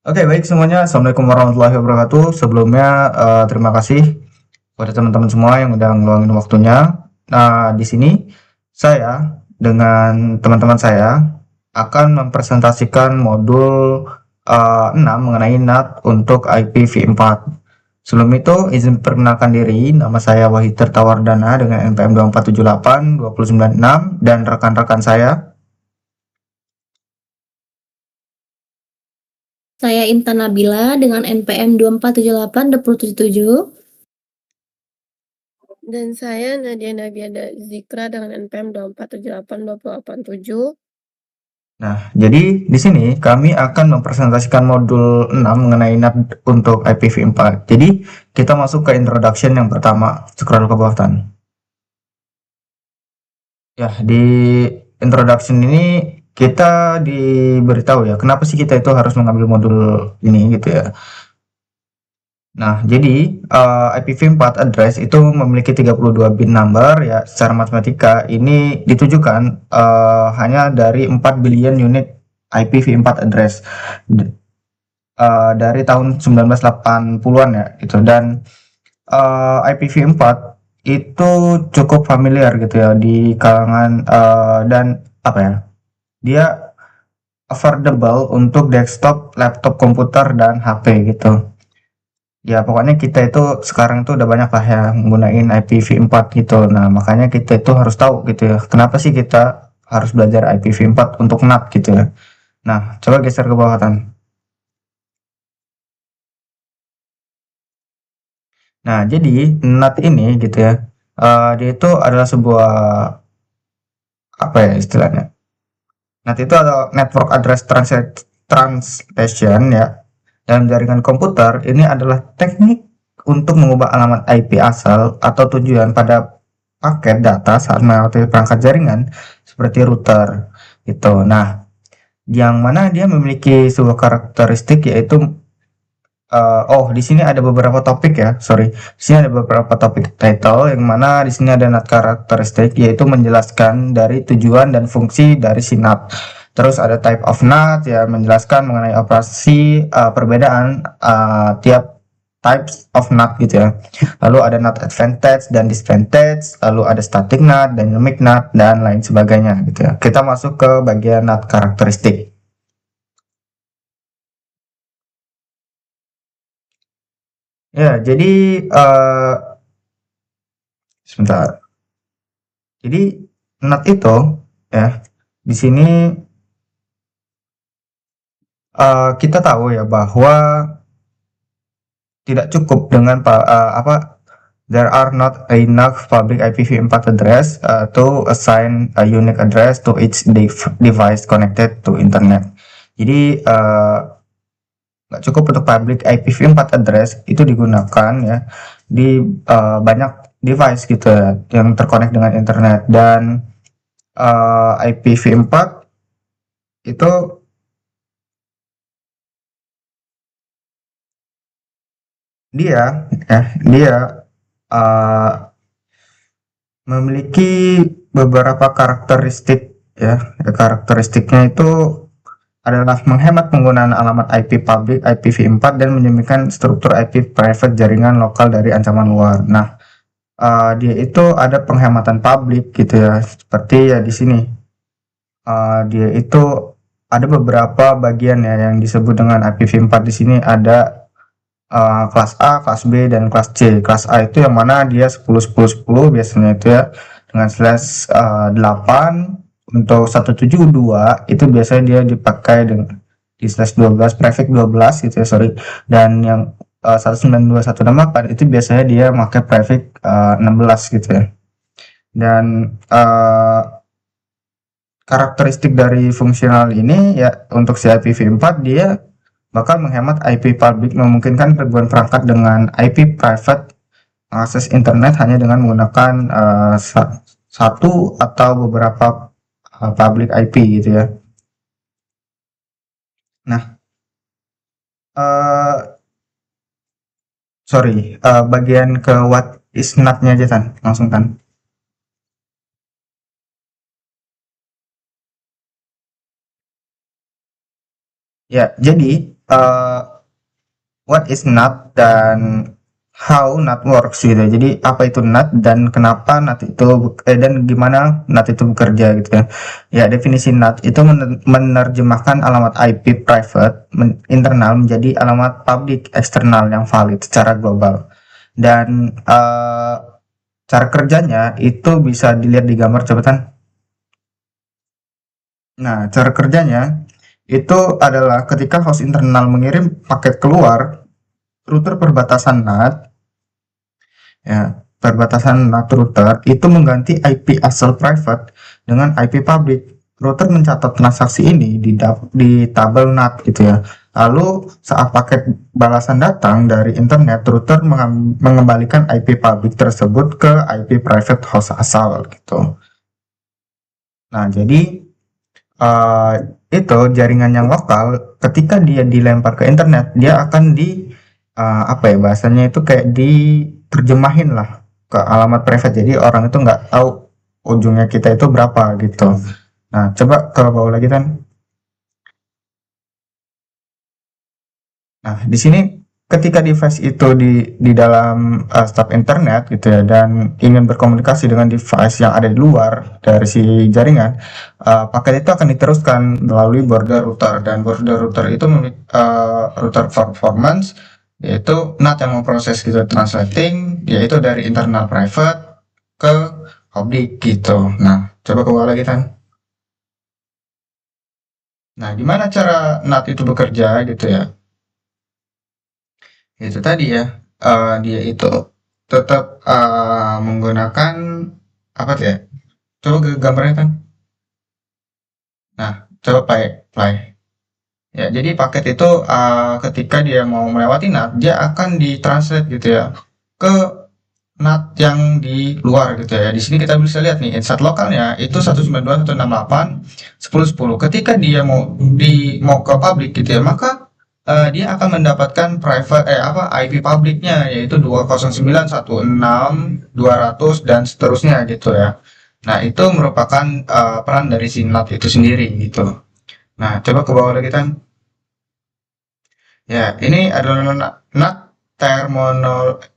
Oke, baik semuanya. Assalamualaikum warahmatullahi wabarakatuh. Sebelumnya, terima kasih kepada teman-teman semua yang udah ngeluangin waktunya. Nah, di sini saya dengan teman-teman saya akan mempresentasikan modul 6 mengenai NAT untuk IPv4. Sebelum itu, izin perkenalkan diri. Nama saya Wahid Tertawardana dengan NPM 2478 2096 dan rekan-rekan saya. Saya Intan Nabila dengan NPM 2478-2077. Dan saya Nadia Nabiada Zikra dengan NPM 24782087. Nah, jadi di sini kami akan mempresentasikan modul 6 mengenai NAT untuk IPv4. Jadi, kita masuk ke introduction yang pertama. Scroll ke bawah Tan. Ya, di introduction ini kita diberitahu ya, kenapa sih kita itu harus mengambil modul ini gitu ya. Nah, jadi IPv4 address itu memiliki 32 bit number ya. Secara matematika ini ditujukan hanya dari 4 billion unit IPv4 address dari tahun 1980-an ya gitu. Dan IPv4 itu cukup familiar gitu ya di kalangan dan apa ya? Dia affordable untuk desktop, laptop komputer dan HP gitu. Ya pokoknya kita itu sekarang tuh udah banyak lah ya menggunakan IPv4 gitu. Nah, makanya kita itu harus tahu gitu ya. Kenapa sih kita harus belajar IPv4 untuk NAT gitu ya. Nah, coba geser ke bawah Tan. Nah, jadi NAT ini gitu ya. Dia itu adalah sebuah apa ya istilahnya? NAT itu adalah Network Address Translation ya. Dalam jaringan komputer, ini adalah teknik untuk mengubah alamat IP asal atau tujuan pada paket data saat melewati perangkat jaringan seperti router gitu. Nah, yang mana dia memiliki sebuah karakteristik yaitu oh di sini ada beberapa topik ya, sorry. Di sini ada beberapa topik title yang mana di sini ada NAT karakteristik yaitu menjelaskan dari tujuan dan fungsi dari si NAT. Terus ada type of NAT ya menjelaskan mengenai operasi perbedaan tiap types of NAT gitu ya. Lalu ada NAT advantage dan disadvantage, lalu ada static NAT, dynamic NAT dan lain sebagainya gitu ya. Kita masuk ke bagian NAT karakteristik. Ya, jadi sebentar. Jadi NAT itu ya di sini kita tahu ya bahwa tidak cukup dengan apa there are not enough public IPv4 address to assign a unique address to each device connected to internet. Jadi nggak cukup untuk public IPv4 address itu digunakan ya di banyak device gitu ya yang terkonek dengan internet dan IPv4 itu dia uh, memiliki beberapa karakteristik ya. Karakteristiknya itu adalah menghemat penggunaan alamat IP public IPv4 dan menjaminkan struktur IP private jaringan lokal dari ancaman luar. Nah, dia itu ada penghematan publik gitu ya, seperti ya di sini. Dia itu ada beberapa bagian ya yang disebut dengan IPv4 di sini ada kelas A, kelas B, dan kelas C. Kelas A itu yang mana dia 10 10 10 biasanya itu ya dengan slash 8 untuk 172 itu biasanya dia dipakai dengan di slash 12 prefix 12 gitu ya sorry dan yang 192.168 itu biasanya dia pakai prefix 16 gitu ya dan karakteristik dari fungsional ini ya untuk si IPv4 dia bakal menghemat IP public memungkinkan ribuan perangkat dengan IP private akses internet hanya dengan menggunakan satu atau beberapa public IP gitu ya. Nah, sorry, bagian ke what is not-nya aja Tan, langsung Tan. Ya, jadi uh, what is NAT dan how NAT works gitu. Jadi apa itu NAT dan kenapa NAT itu dan gimana NAT itu bekerja gitu ya. Ya, definisi NAT itu menerjemahkan alamat IP private internal menjadi alamat public eksternal yang valid secara global. Dan cara kerjanya itu bisa dilihat di gambar coba. Nah, cara kerjanya itu adalah ketika host internal mengirim paket keluar, router perbatasan NAT, ya, perbatasan NAT router itu mengganti IP asal private dengan IP public. Router mencatat transaksi ini di tabel NAT gitu ya. Lalu saat paket balasan datang dari internet, router mengembalikan IP public tersebut ke IP private host asal gitu. Nah, jadi itu jaringan yang lokal ketika dia dilempar ke internet, dia akan bahasanya itu kayak diterjemahin lah ke alamat private. Jadi orang itu nggak tahu ujungnya kita itu berapa gitu. Nah, coba ke bawah lagi kan. Nah, di sini ketika device itu di dalam staf internet gitu ya dan ingin berkomunikasi dengan device yang ada di luar dari si jaringan, paket itu akan diteruskan melalui border router, dan border router itu router performance, yaitu NAT yang memproses gitu translating, yaitu dari internal private ke public gitu. Nah, coba ke bawah lagi kan. Nah, gimana cara NAT itu bekerja gitu ya? Itu tadi ya, dia itu tetap menggunakan apa tuh ya? Coba ke gambarnya kan. Nah, coba play. Ya, jadi paket itu ketika dia mau melewati NAT, dia akan ditranslate gitu ya ke NAT yang di luar gitu ya. Di sini kita bisa lihat nih insight lokalnya itu 192.168.10.10. Ketika dia mau ke public gitu ya, maka dia akan mendapatkan IP publiknya, yaitu 209.168.200 dan seterusnya gitu ya. Nah, itu merupakan peran dari si NAT itu sendiri gitu. Nah, coba ke bawah lagi kan. Ya, ini adalah NAT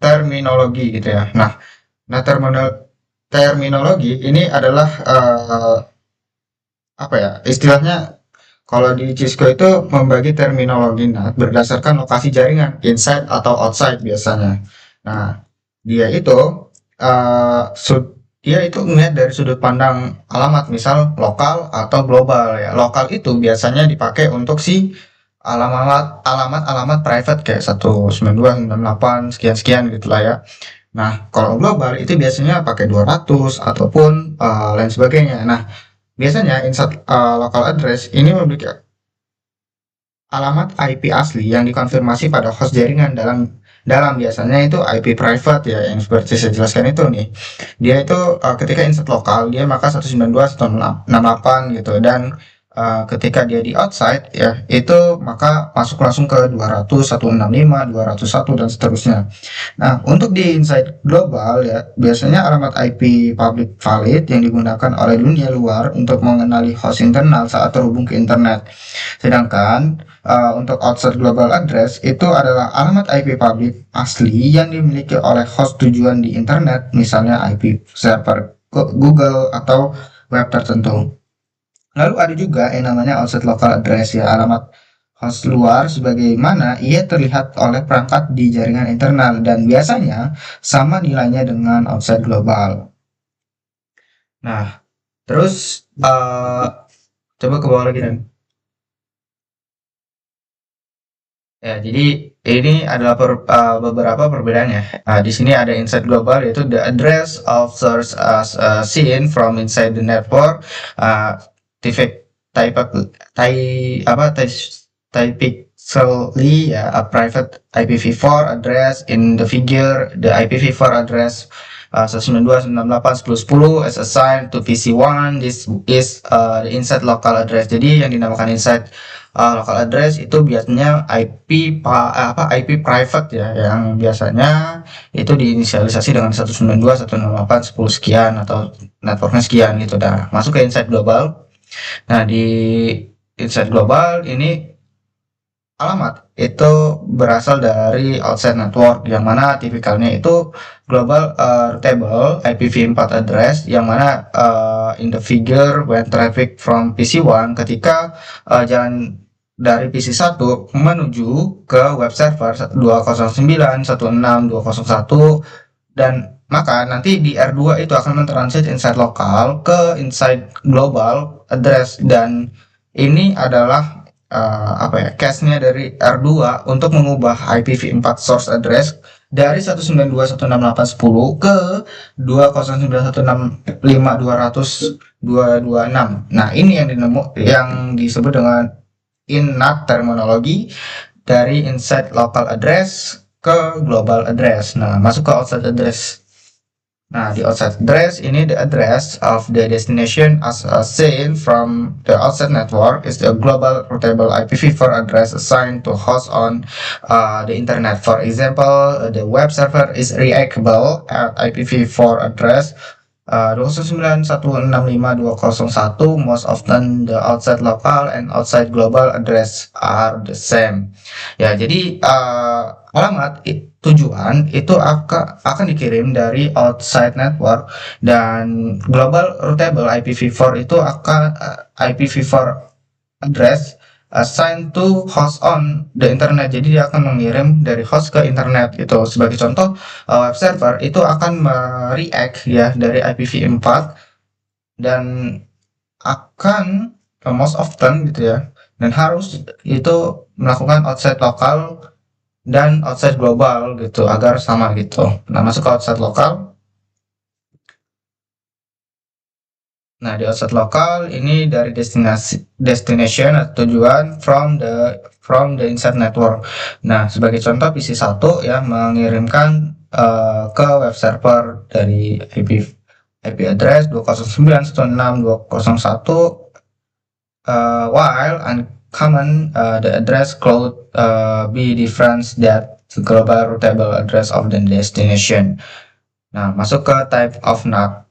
terminologi gitu ya. Nah, terminologi ini adalah istilahnya kalau di Cisco itu membagi terminologi NAT berdasarkan lokasi jaringan, inside atau outside biasanya. Nah, dia itu melihat dari sudut pandang alamat, misal lokal atau global ya. Lokal itu biasanya dipakai untuk si alamat private kayak 192.168 sekian gitu lah ya. Nah, kalau global itu biasanya pakai 200 ataupun lain sebagainya. Nah, biasanya insert local address ini memiliki alamat IP asli yang dikonfirmasi pada host jaringan dalam biasanya itu IP private ya, yang seperti saya jelaskan itu nih. Dia itu ketika insert lokal dia maka 192.168 gitu, dan ketika dia di outside ya itu maka masuk langsung ke 200, 165, 201 dan seterusnya. Nah, untuk di inside global ya biasanya alamat IP public valid yang digunakan oleh dunia luar untuk mengenali host internal saat terhubung ke internet. Sedangkan untuk outside global address itu adalah alamat IP public asli yang dimiliki oleh host tujuan di internet, misalnya IP server Google atau web tertentu. Lalu ada juga yang namanya outside local address ya, alamat host luar sebagaimana ia terlihat oleh perangkat di jaringan internal dan biasanya sama nilainya dengan outside global. Nah, terus coba ke bawah lagi dan. Ya, jadi ini adalah beberapa perbedaannya. Di sini ada inside global, yaitu the address of source as seen from inside the network. Typically a private IPv4 address in the figure. The IPv4 address 192.168.10.10 is assigned to PC1. This is the inside local address. Jadi yang dinamakan inside local address itu biasanya IP private ya, yang biasanya itu diinisialisasi dengan 192.168.10 sekian atau networknya sekian gitu. Dah masuk ke inside global. Nah, di inside global ini alamat itu berasal dari outside network, yang mana tipikalnya itu global routable IPv4 address, yang mana in the figure when traffic from PC1 ketika jalan dari PC1 menuju ke web server 209.168.201, dan maka nanti di R2 itu akan mentransit inside lokal ke inside global address, dan ini adalah cache-nya dari R2 untuk mengubah IPv4 source address dari 192.168.10 ke 209.165.200.226. Nah, ini yang disebut dengan in-NAT terminologi, dari inside local address ke global address. Nah, masuk ke outside address. Nah, di outside address ini the address of the destination as seen from the outside network is the global routable IPv4 address assigned to host on the internet. For example, the web server is reachable at IPv4 address 209.165.201. Most often the outside local and outside global address are the same. Ya, jadi alamat tujuan itu akan dikirim dari outside network, dan global routable IPv4 itu akan IPv4 address assigned to host on the internet. Jadi dia akan mengirim dari host ke internet gitu. Sebagai contoh, web server itu akan react ya dari IPv4, dan akan most often gitu ya, dan harus itu melakukan outside lokal dan outside global gitu agar sama gitu. Nah, masuk ke outside lokal. Nah, di outside lokal ini dari destination atau tujuan from the inside network. Nah, sebagai contoh PC1 ya mengirimkan ke web server dari IP address 209.168.201, while uncommon the address could be different that the global routable address of the destination. Nah, masuk ke type of NAT.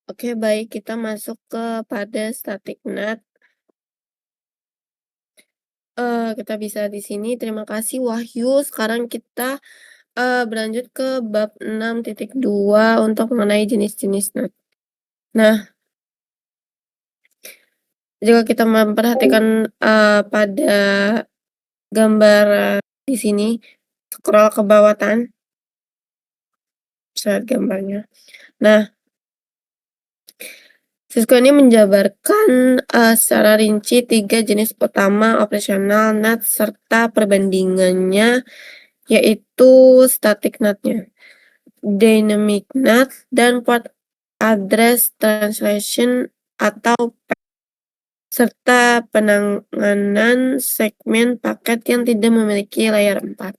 Oke, baik, kita masuk pada static NAT. Kita bisa di sini. Terima kasih Wahyu. Sekarang kita berlanjut ke bab 6.2 untuk mengenai jenis-jenis NAT. Nah, jika kita memperhatikan pada gambar di sini, scroll ke bawah tan. Lihat gambarnya. Nah, siswa ini menjabarkan secara rinci 3 jenis utama operasional NAT serta perbandingannya, yaitu static NAT-nya, dynamic NAT, dan port address translation atau PAT, serta penanganan segmen paket yang tidak memiliki layer 4.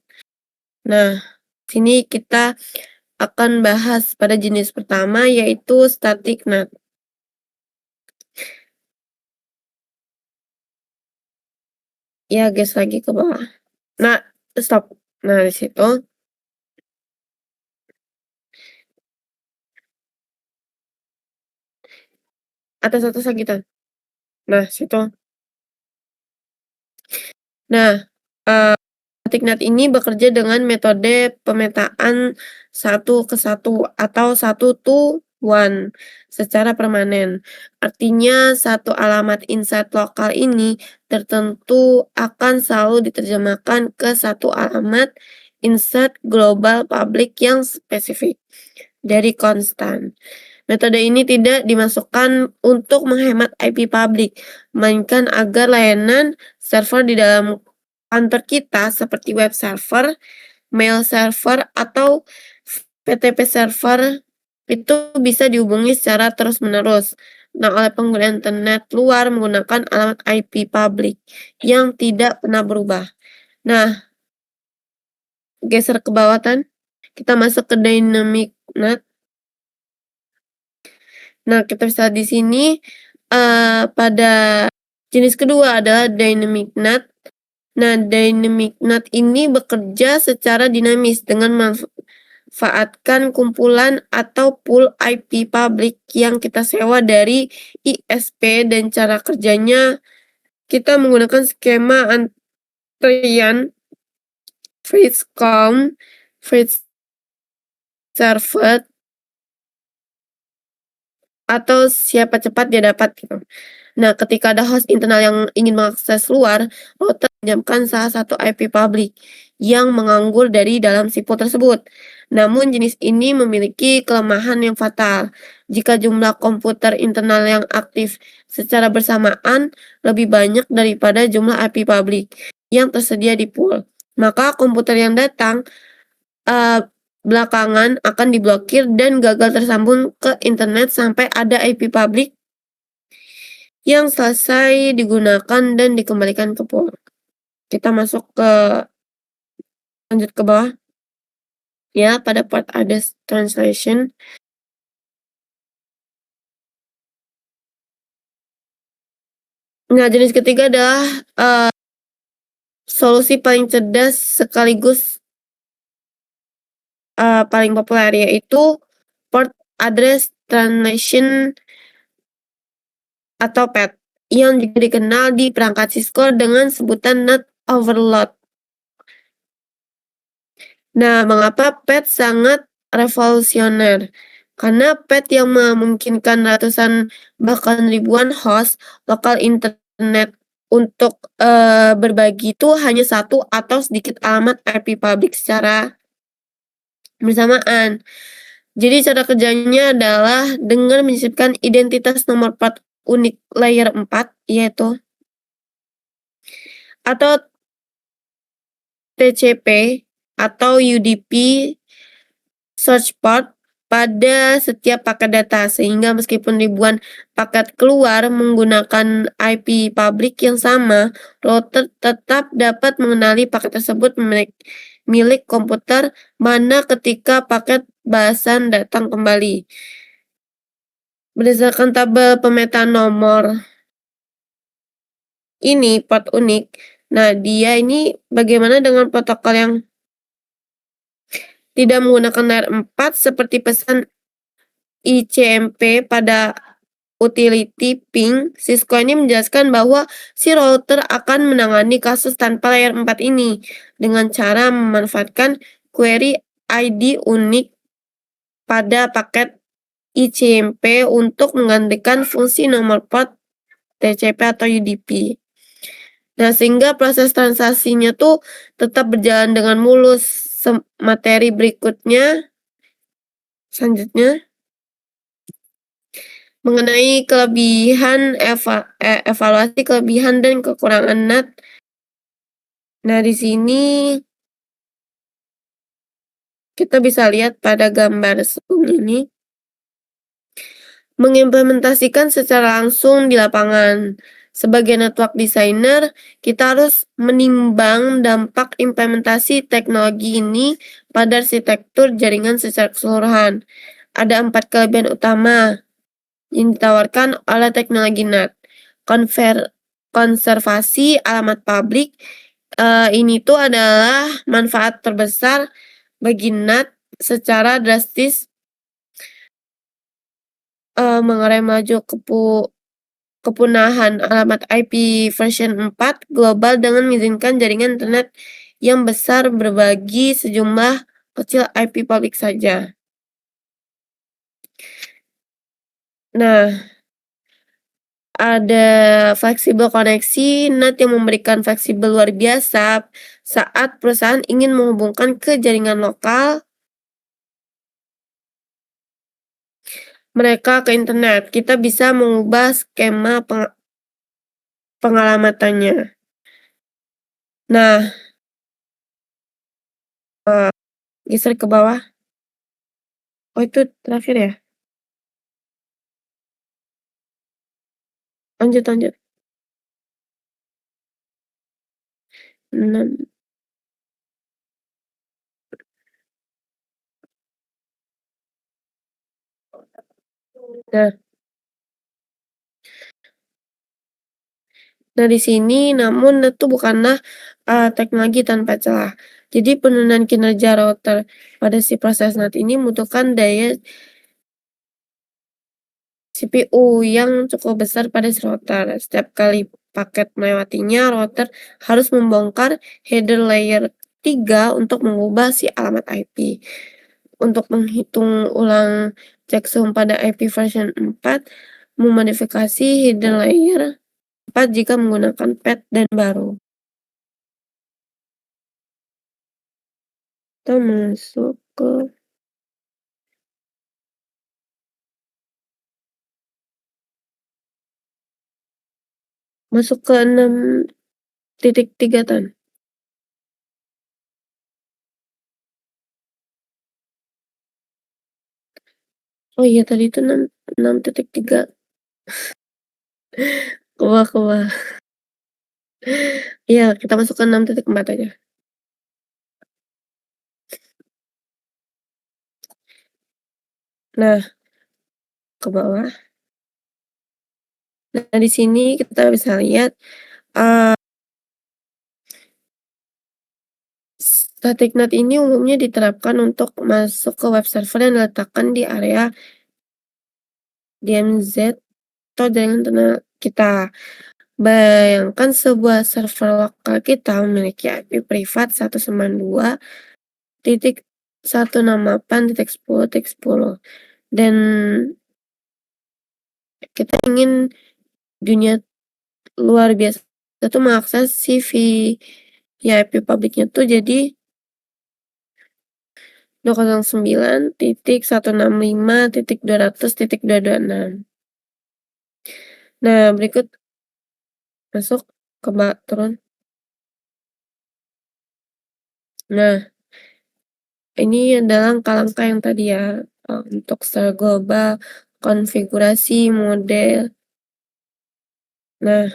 Nah, sini kita akan bahas pada jenis pertama, yaitu static NAT. Ya, guys, lagi ke bawah. Nah, stop. Nah, di situ. Atas lagi, Tan. Nah, situ. Nah, static NAT ini bekerja dengan metode pemetaan 1 ke 1 atau 1 to 1 secara permanen. Artinya satu alamat inside lokal ini tertentu akan selalu diterjemahkan ke satu alamat inside global public yang spesifik dari konstan. Metode ini tidak dimasukkan untuk menghemat IP publik, melainkan agar layanan server di dalam kantor kita seperti web server, mail server, atau FTP server itu bisa dihubungi secara terus-menerus. Nah, oleh pengguna internet luar menggunakan alamat IP publik yang tidak pernah berubah. Nah, geser ke bawah, Tan. Kita masuk ke dynamic NAT. Nah, kita bisa di sini pada jenis kedua adalah dynamic NAT. Nah, dynamic NAT ini bekerja secara dinamis dengan memanfaatkan kumpulan atau pool IP publik yang kita sewa dari ISP, dan cara kerjanya kita menggunakan skema antrian first come, first served, atau siapa cepat dia dapat gitu. Nah, ketika ada host internal yang ingin mengakses luar, router meminjamkan salah satu IP publik yang menganggur dari dalam si pool tersebut. Namun jenis ini memiliki kelemahan yang fatal. Jika jumlah komputer internal yang aktif secara bersamaan lebih banyak daripada jumlah IP publik yang tersedia di pool, maka komputer yang datang belakangan akan diblokir dan gagal tersambung ke internet sampai ada IP publik yang selesai digunakan dan dikembalikan ke pool. Kita lanjut ke bawah ya, pada part address translation. Nah, jenis ketiga adalah solusi paling cerdas sekaligus paling populer, yaitu port address translation atau PAT, yang juga dikenal di perangkat Cisco dengan sebutan NAT overload. Nah, mengapa PAT sangat revolusioner? Karena PAT yang memungkinkan ratusan bahkan ribuan host lokal internet untuk berbagi itu hanya satu atau sedikit alamat IP publik secara bersamaan. Jadi cara kerjanya adalah dengan menyisipkan identitas nomor port unik layer 4, yaitu atau TCP atau UDP search port pada setiap paket data, sehingga meskipun ribuan paket keluar menggunakan IP publik yang sama, router tetap dapat mengenali paket tersebut milik komputer mana ketika paket bahasan datang kembali. Berdasarkan tabel pemetaan nomor ini port unik. Nah, dia ini bagaimana dengan protokol yang tidak menggunakan layer 4 seperti pesan ICMP pada utility ping. Cisco ini menjelaskan bahwa si router akan menangani kasus tanpa layer 4 ini dengan cara memanfaatkan query ID unik pada paket ICMP untuk menggantikan fungsi nomor port TCP atau UDP. Nah, sehingga proses transaksinya tuh tetap berjalan dengan mulus. Materi berikutnya selanjutnya mengenai evaluasi kelebihan dan kekurangan NAT. Nah, di sini kita bisa lihat pada gambar ini, mengimplementasikan secara langsung di lapangan. Sebagai network designer, kita harus menimbang dampak implementasi teknologi ini pada arsitektur jaringan secara keseluruhan. Ada 4 kelebihan utama yang ditawarkan oleh teknologi NAT. Konservasi alamat publik, ini tuh adalah manfaat terbesar bagi NAT secara drastis mengurai maju kepunahan alamat IP version 4 global dengan mengizinkan jaringan internet yang besar berbagi sejumlah kecil IP publik saja. Nah, ada fleksibel koneksi NAT yang memberikan fleksibel luar biasa saat perusahaan ingin menghubungkan ke jaringan lokal mereka ke internet. Kita bisa mengubah skema pengalamatannya. Nah, geser ke bawah. Oh, itu terakhir ya? Lanjut. Nah, nah di sini namun itu bukanlah teknologi tanpa celah. Jadi penundaan kinerja router pada si proses NAT ini membutuhkan daya CPU yang cukup besar pada si router. Setiap kali paket melewatinya, router harus membongkar header layer 3 untuk mengubah si alamat IP. Untuk menghitung ulang checksum pada IP version 4, memodifikasi header layer 4 jika menggunakan pad dan baru. Kita masuk ke masuk ke 6.3 Tan. Oh iya tadi itu 6.3. Kebal. Iya, kita masuk ke 6.4 aja. Nah, ke bawah. Nah, di sini kita bisa lihat static NAT ini umumnya diterapkan untuk masuk ke web server yang diletakkan di area DMZ atau jaringan internal kita. Bayangkan sebuah server lokal kita memiliki IP privat 192.168.10.10 dan kita ingin dunia luar biasa itu mengakses si VIP publiknya tuh jadi 209.165.200.226. Nah, berikut masuk ke turun. Nah, ini adalah langkah-langkah yang tadi ya, untuk secara global, konfigurasi, model. Nah,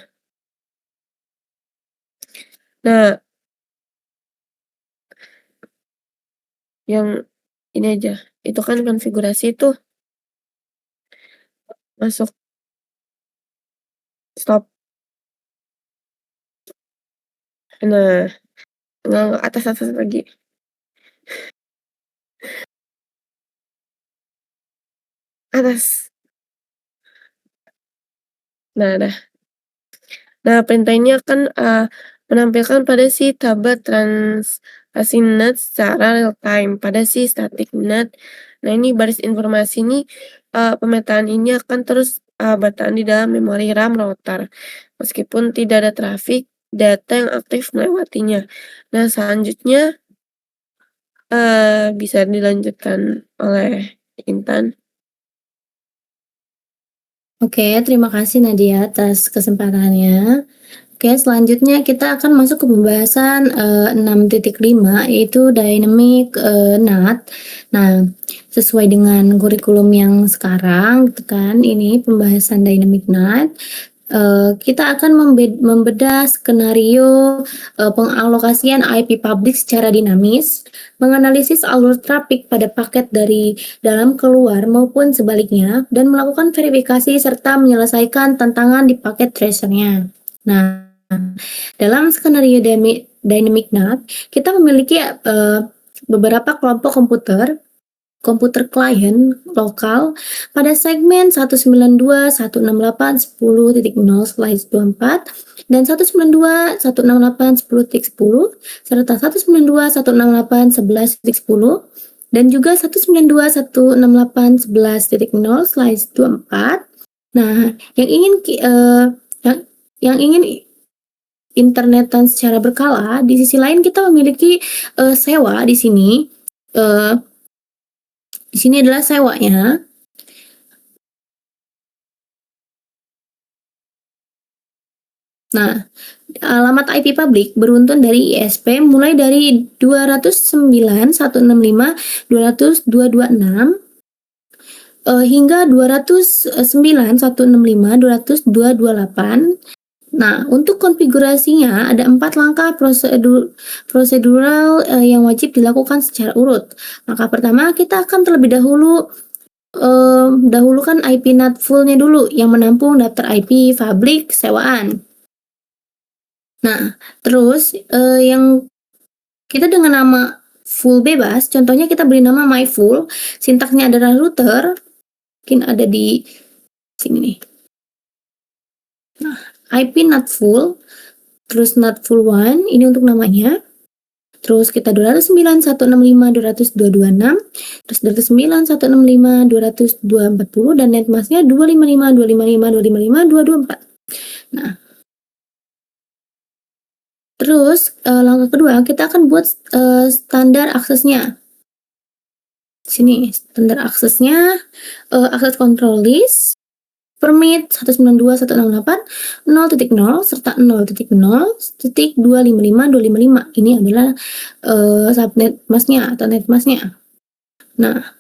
yang ini aja, itu kan konfigurasi tuh masuk stop. Nah, enggak atas lagi. Atas. Nah, perintah ini akan menampilkan pada si tabel transaksi NAT secara real time pada si static NAT. Nah, ini baris informasi ini pemetaan ini akan terus bertahan di dalam memori RAM router meskipun tidak ada trafik data yang aktif melewatinya. Nah, selanjutnya bisa dilanjutkan oleh Intan. Oke, terima kasih Nadia atas kesempatannya. Oke, selanjutnya kita akan masuk ke pembahasan 6.5 yaitu Dynamic NAT. Nah, sesuai dengan kurikulum yang sekarang, gitu kan, ini pembahasan Dynamic NAT. Kita akan membedah skenario pengalokasian IP public secara dinamis, menganalisis alur trafik pada paket dari dalam keluar maupun sebaliknya, dan melakukan verifikasi serta menyelesaikan tantangan di paket tracernya. Nah, dalam skenario Dynamic NAT, kita memiliki beberapa kelompok komputer klien lokal pada segmen 192.168.10.0/24 dan 192.168.10.10 serta 192.168.11.10 dan juga 192.168.11.0/24. Nah, yang ingin internetan secara berkala, di sisi lain kita memiliki sewa di sini. Di sini adalah sewanya. Nah, alamat IP publik beruntun dari ISP mulai dari 209.165.200.226 hingga 209.165.200.228. Nah, untuk konfigurasinya ada 4 langkah prosedural yang wajib dilakukan secara urut. Maka pertama kita akan terlebih dahulukan IP NAT full-nya dulu yang menampung daftar IP publik sewaan. Nah, terus yang kita dengan nama full bebas, contohnya kita beri nama my full, sintaksnya adalah router, mungkin ada di sini nih. Nah, IP not full, terus not full one, ini untuk namanya. Terus kita 209.165.226, terus 209.165.240 dan net masknya 255.255.255.224. Nah, terus langkah kedua kita akan buat standar aksesnya. Sini standar aksesnya, akses control list, permit 192.168 0.0 serta 0.0.255.255. Ini adalah subnet masknya atau net masknya. Nah,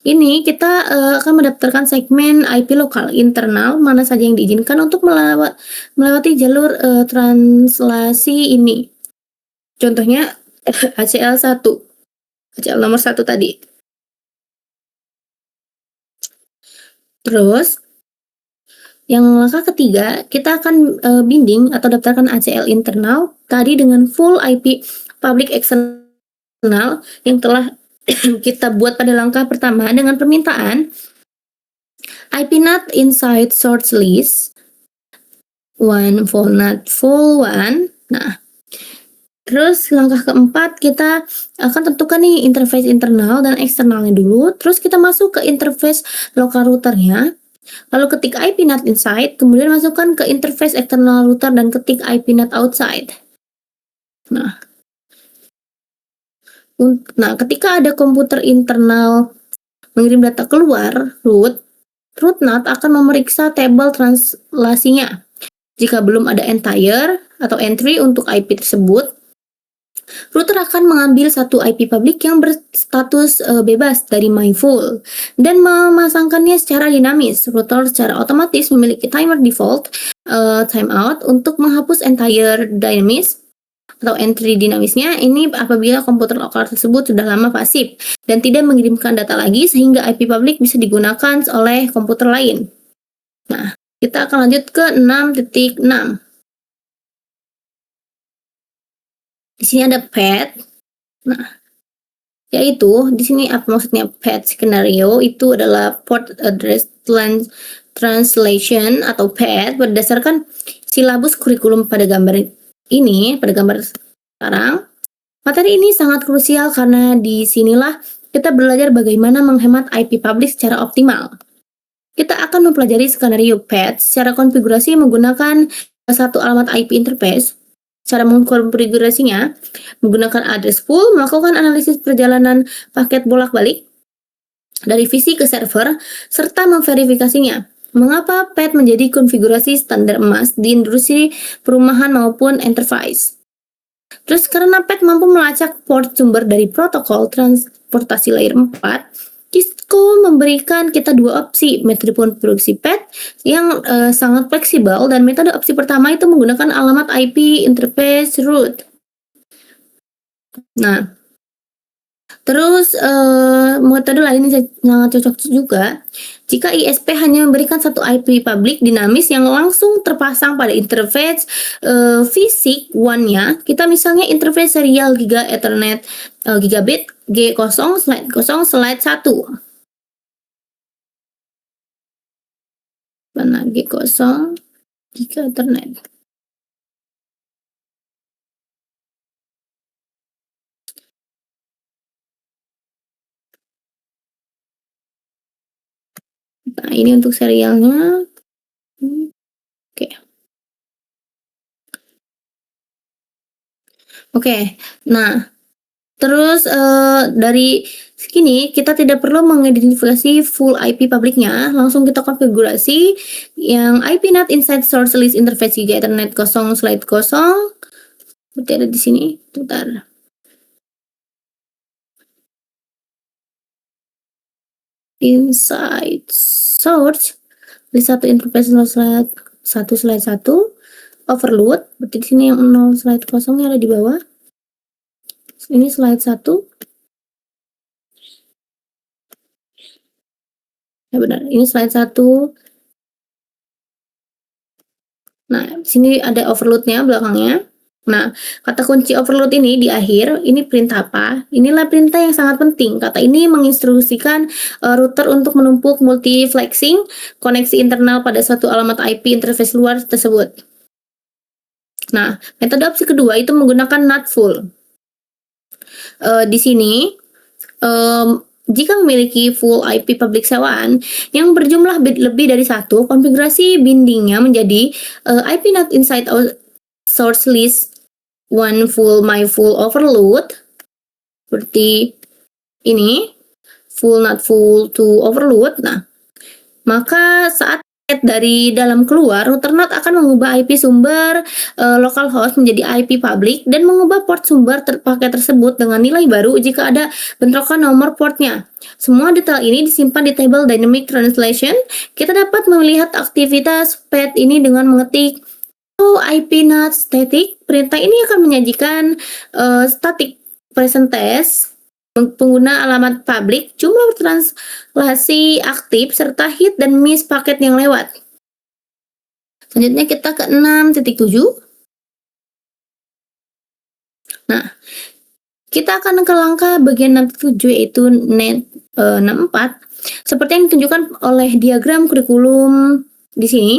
ini kita akan mendaftarkan segmen IP lokal internal mana saja yang diizinkan untuk melewati jalur translasi ini. Contohnya ACL1, ACL nomor 1 tadi. Terus yang langkah ketiga, kita akan binding atau daftarkan ACL internal tadi dengan full IP public external yang telah kita buat pada langkah pertama dengan permintaan IP not inside source list one full not full one. Nah, terus langkah keempat kita akan tentukan nih interface internal dan eksternalnya dulu. Terus kita masuk ke interface local routernya. Lalu ketik IP not inside, kemudian masukkan ke interface external router dan ketik IP not outside. Nah, ketika ada komputer internal mengirim data keluar root not akan memeriksa tabel translasinya. Jika belum ada entire atau entry untuk IP tersebut, router akan mengambil satu IP public yang berstatus bebas dari myfull dan memasangkannya secara dinamis. Router secara otomatis memiliki timer default timeout untuk menghapus entire dinamis atau entry dinamisnya ini apabila komputer lokal tersebut sudah lama pasif dan tidak mengirimkan data lagi sehingga IP public bisa digunakan oleh komputer lain. Nah, kita akan lanjut ke 6.6. Di sini ada path. Nah, yaitu di sini apa maksudnya path scenario itu adalah port address translation atau path berdasarkan silabus kurikulum pada gambar ini, pada gambar sekarang. Materi ini sangat krusial karena di sinilah kita belajar bagaimana menghemat IP public secara optimal. Kita akan mempelajari skenario path secara konfigurasi menggunakan satu alamat IP interface. Cara mengkonfigurasinya menggunakan address pool, melakukan analisis perjalanan paket bolak-balik dari VC ke server, serta memverifikasinya. Mengapa path menjadi konfigurasi standar emas di industri perumahan maupun enterprise? Terus karena path mampu melacak port sumber dari protokol transportasi layer 4, Cisco memberikan kita dua opsi metode konfigurasi path yang sangat fleksibel, dan metode opsi pertama itu menggunakan alamat IP interface root. Nah, terus metode lain yang sangat cocok juga jika ISP hanya memberikan satu IP public dinamis yang langsung terpasang pada interface fisik one-nya. Kita misalnya interface serial Giga Ethernet gigabit G0/0/1. Mana G0 Giga Ethernet. Nah, ini untuk serialnya. Oke. Nah, terus dari sini kita tidak perlu mengidentifikasi full IP publiknya, langsung kita konfigurasi yang IP not inside source list interface Giga Ethernet 0/0. Berarti ada di sini. Bentar. Inside source list 1 interface 0/1/1 overload. Berarti di sini yang 0/0 ada di bawah. Ini slide 1. Ya benar, ini slide 1. Nah, di sini ada overloadnya belakangnya. Nah, kata kunci overload ini di akhir, ini perintah apa? Inilah perintah yang sangat penting. Kata ini menginstruksikan router untuk menumpuk multiplexing koneksi internal pada suatu alamat IP interface luar tersebut. Nah, metode opsi kedua itu menggunakan NAT full. Di sini, jika memiliki full IP public sewaan yang berjumlah bit lebih dari 1, konfigurasi bindingnya menjadi IP NAT inside source list one full my full overload seperti ini, full not full to overload. Nah, maka saat dari dalam keluar, router NAT akan mengubah IP sumber localhost menjadi IP public dan mengubah port sumber paket tersebut dengan nilai baru jika ada bentrokan nomor portnya. Semua detail ini disimpan di tabel dynamic translation. Kita dapat melihat aktivitas path ini dengan mengetik IP NAT static. Perintah ini akan menyajikan static present test pengguna alamat publik, jumlah translasi aktif, serta hit dan miss paket yang lewat. Selanjutnya kita ke 6.7. Nah, kita akan ke langkah bagian 6.7 yaitu net 64 seperti yang ditunjukkan oleh diagram kurikulum di sini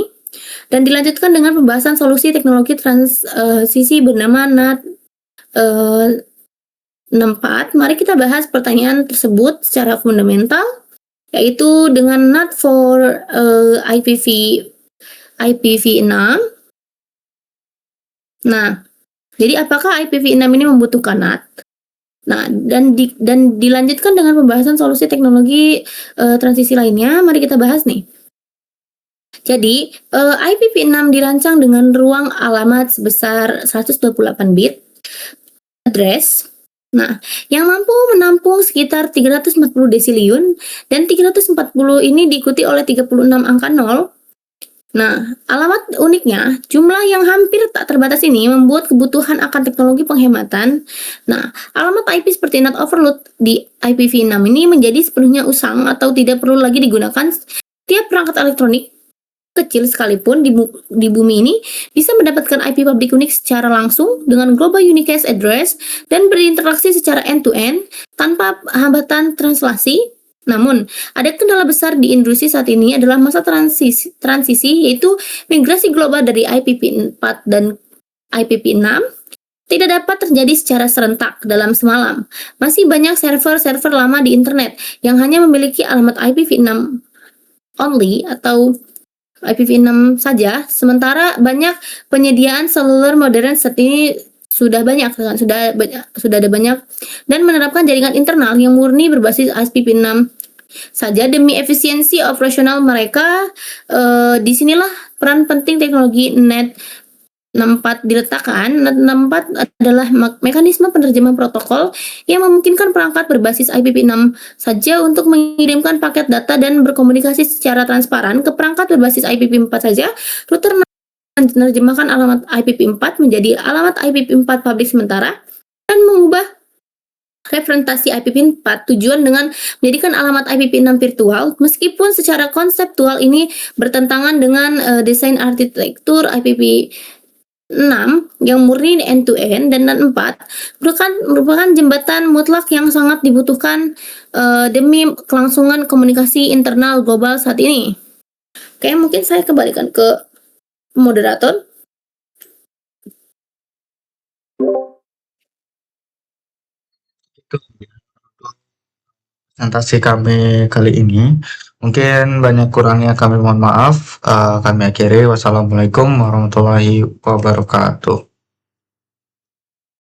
dan dilanjutkan dengan pembahasan solusi teknologi transisi bernama NAT 64. Mari kita bahas pertanyaan tersebut secara fundamental, yaitu dengan NAT for IPv6. Nah, jadi apakah IPv6 ini membutuhkan NAT? Nah, dan dilanjutkan dengan pembahasan solusi teknologi transisi lainnya. Mari kita bahas nih. Jadi, IPv6 dirancang dengan ruang alamat sebesar 128 bit address. Nah, yang mampu menampung sekitar 340 desiliun dan 340 ini diikuti oleh 36 angka 0. Nah, alamat uniknya, jumlah yang hampir tak terbatas ini membuat kebutuhan akan teknologi penghematan. Nah, alamat IP seperti NAT overload di IPv6 ini menjadi sepenuhnya usang atau tidak perlu lagi digunakan. Setiap perangkat elektronik kecil sekalipun di bumi ini bisa mendapatkan IP public unique secara langsung dengan global unicast address dan berinteraksi secara end-to-end tanpa hambatan translasi. Namun, ada kendala besar di industri saat ini adalah masa transisi yaitu migrasi global dari IPv4 dan IPv6 tidak dapat terjadi secara serentak dalam semalam. Masih banyak server-server lama di internet yang hanya memiliki alamat IPv6 only atau IPv6 saja, sementara banyak penyediaan seluler modern saat ini sudah ada banyak dan menerapkan jaringan internal yang murni berbasis IPv6 saja demi efisiensi operasional mereka. Disinilah peran penting teknologi NAT 64 diletakkan. NAT 64 adalah mekanisme penerjemah protokol yang memungkinkan perangkat berbasis IPv6 saja untuk mengirimkan paket data dan berkomunikasi secara transparan ke perangkat berbasis IPv4 saja. Router menerjemahkan alamat IPv4 menjadi alamat IPv4 publik sementara dan mengubah referentasi IPv4 tujuan dengan menjadikan alamat IPv6 virtual. Meskipun secara konseptual ini bertentangan dengan desain arsitektur IPv6 yang murni end-to-end dan NAT 4 merupakan jembatan mutlak yang sangat dibutuhkan demi kelangsungan komunikasi internal global saat ini. Oke, mungkin saya kembalikan ke moderator. Itu presentasi kami kali ini. Mungkin banyak kurangnya kami mohon maaf. Kami akhiri. Wassalamualaikum warahmatullahi wabarakatuh.